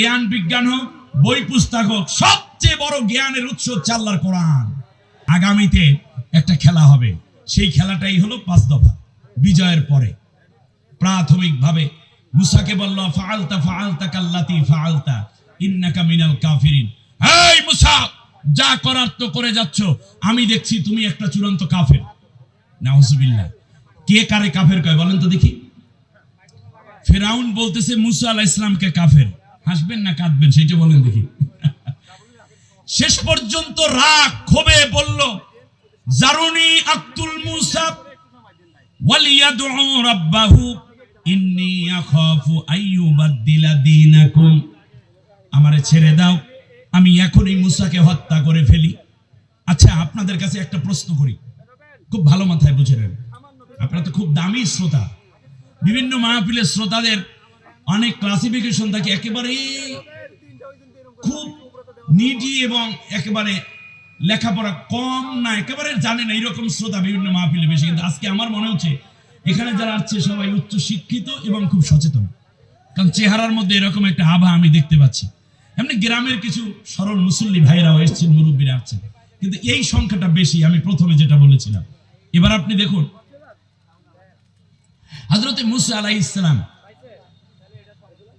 জ্ঞান বিজ্ঞান হোক, বই পুস্তক হোক, সবচেয়ে বড় জ্ঞানের উৎস হচ্ছে আল্লাহর কোরআন। আগামীতে একটা খেলা হবে, সেই খেলাটাই হলো 5 দফা বিজয়ের পরে। প্রাথমিকভাবে মুসাকে বলল, ফাআলতা ফাআলতা কাল্লাতি ফাআলতা ইন্নাকা মিনাল কাফিরিন। এই মুসা, যা করার তো করে যাচ্ছ, আমি দেখছি তুমি একটা চূড়ান্ত কাফের। নাউজুবিল্লাহ। কে কারে কাফের কয় বলেন তো দেখি? ফিরাউন বলতেছে মুসা আলাইহিস সালামকে কাফের। হাসবেন না কাঁদবেন সেটা বলেন দেখি। শেষ পর্যন্ত রাগ ক্ষোভে বলল, জারুনি আক্তুল মুসা ওয়ালিয়াদউ রাব্বাহু ইন্নী আখাফু আইয়ুবাদদিলা দীনাকুম। আমারে ছেড়ে দাও, আমি এখনই মুসাকে হত্যা করে ফেলি। আচ্ছা, আপনাদের কাছে একটা প্রশ্ন করি, খুব ভালো মাথায় বুঝে নেন। আপনারা তো খুব দামি শ্রোতা, বিভিন্ন মাহফিলের শ্রোতাদের অনেক ক্লাসিফিকেশন থাকে, একেবারে খুব নিডি এবং একেবারে লেখাপড়া কম না, একেবারে জানে না, এরকম শ্রোতা বিভিন্ন মাহফিলে বেশি। কিন্তু আজকে আমার মনে হচ্ছে এখানে যারা আছে সবাই উচ্চ শিক্ষিত এবং খুব সচেতন, কারণ চেহারার মধ্যে এরকম একটা আভা আমি দেখতে পাচ্ছি। এমনি গ্রামের কিছু সরল মুসল্লি ভাইরাও এসছেন, মুরব্বীরা আসছেন, কিন্তু এই সংখ্যাটা বেশি। আমি প্রথমে যেটা বলেছিলাম, এবার আপনি দেখুন হযরতে মুসা আলাইহিস সালাম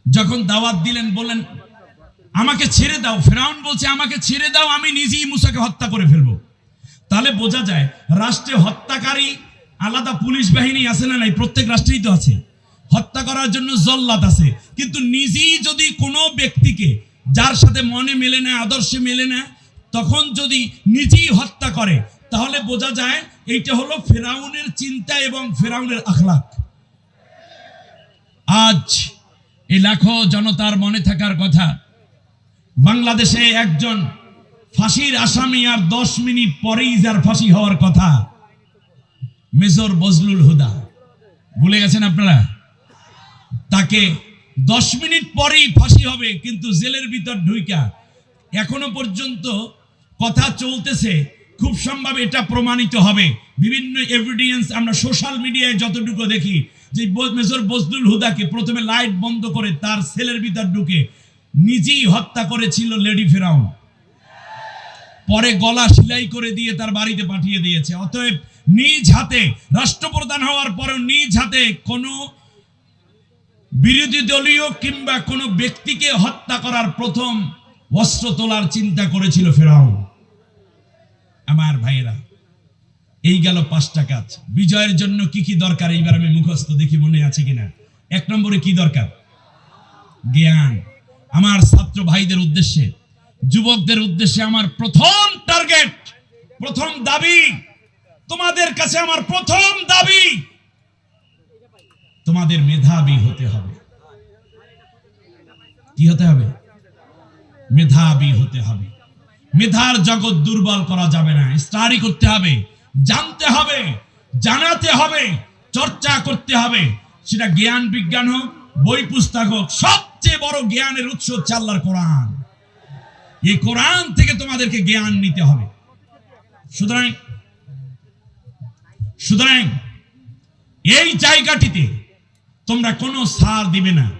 যখন দাওয়াত দিলেন, বলেন আমাকে ছেড়ে দাও। ফিরাউন বলছে আমাকে ছেড়ে দাও, আমি নিজেই মুসাকে হত্যা করে ফেলবো। তাহলে বোঝা যায় রাষ্ট্রে হত্যাকারী আলাদা পুলিশ বাহিনী আছে না নাই? প্রত্যেক রাষ্ট্রেই তো আছে, হত্যা করার জন্য জল্লাদ আছে। কিন্তু নিজেই যদি কোনো ব্যক্তিকে, যার সাথে মনে মেলে না, আদর্শে মেলে না, তখন যদি নিজেই হত্যা করে, তাহলে বোঝা যায় এইটা হলো ফিরাউনের চিন্তা এবং ফিরাউনের আখলাক। আজ এই লাখো জনতার মনে থাকার কথা, বাংলাদেশে একজন ফাঁসির আসামি, আর 10 মিনিট পরেই যার ফাঁসি হওয়ার কথা, মেজর বজলুল হুদা। ভুলে গেছেন আপনারা? তাকে 10 মিনিট পরেই ফাঁসি হবে, কিন্তু জেলের ভিতর ঢুইকা এখনো পর্যন্ত কথা চলতেছে। খুব সম্ভব এটা প্রমাণিত হবে, বিভিন্ন এভিডেন্স আমরা সোশ্যাল মিডিয়ায় যতটুকু দেখি, যে মেজর বজলুল হুদাকে প্রথমে লাইট বন্ধ করে তার সেলের ভিতর ঢুকে নিজেই হত্যা করেছিল লেডি ফিরাউন, পরে গলা সেলাই করে দিয়ে তার বাড়িতে পাঠিয়ে দিয়েছে। অতএব নিজ হাতে রাষ্ট্রপ্রধান হওয়ার পরেও নিজ হাতে কোনো বিরোধী দলীয় কিংবা কোনো ব্যক্তিকে হত্যা করার প্রথম অস্ত্র তোলার চিন্তা করেছিল ফিরাউন। আমার ভাইয়েরা, এই গেল 5টা কাজ। বিজয়ের জন্য কি কি দরকার এইবার আমি মুখস্থ দেখি মনে আছে কিনা। 1 নম্বরে কি দরকার? জ্ঞান। আমার ছাত্র ভাইদের উদ্দেশ্যে, যুবকদের উদ্দেশ্যে আমার প্রথম টার্গেট, প্রথম দাবি, তোমাদের কাছে আমার প্রথম দাবি, তোমাদের মেধাবী হতে হবে। কি হতে হবে? মেধাবী হতে হবে। মেধার জগৎ দুর্বল করা যাবে না, স্টাডি করতে হবে, জানতে হবে, জানাতে হবে, চর্চা করতে হবে। সেটা জ্ঞান বিজ্ঞান হোক, বই পুস্তক হোক, সবচেয়ে বড় জ্ঞানের উৎস হচ্ছে আল্লাহর কোরআন। এই কোরআন থেকে তোমাদেরকে জ্ঞান নিতে হবে। সুতরাং এই জায়গাটিতে তোমরা কোনো ছাড় দিবে না।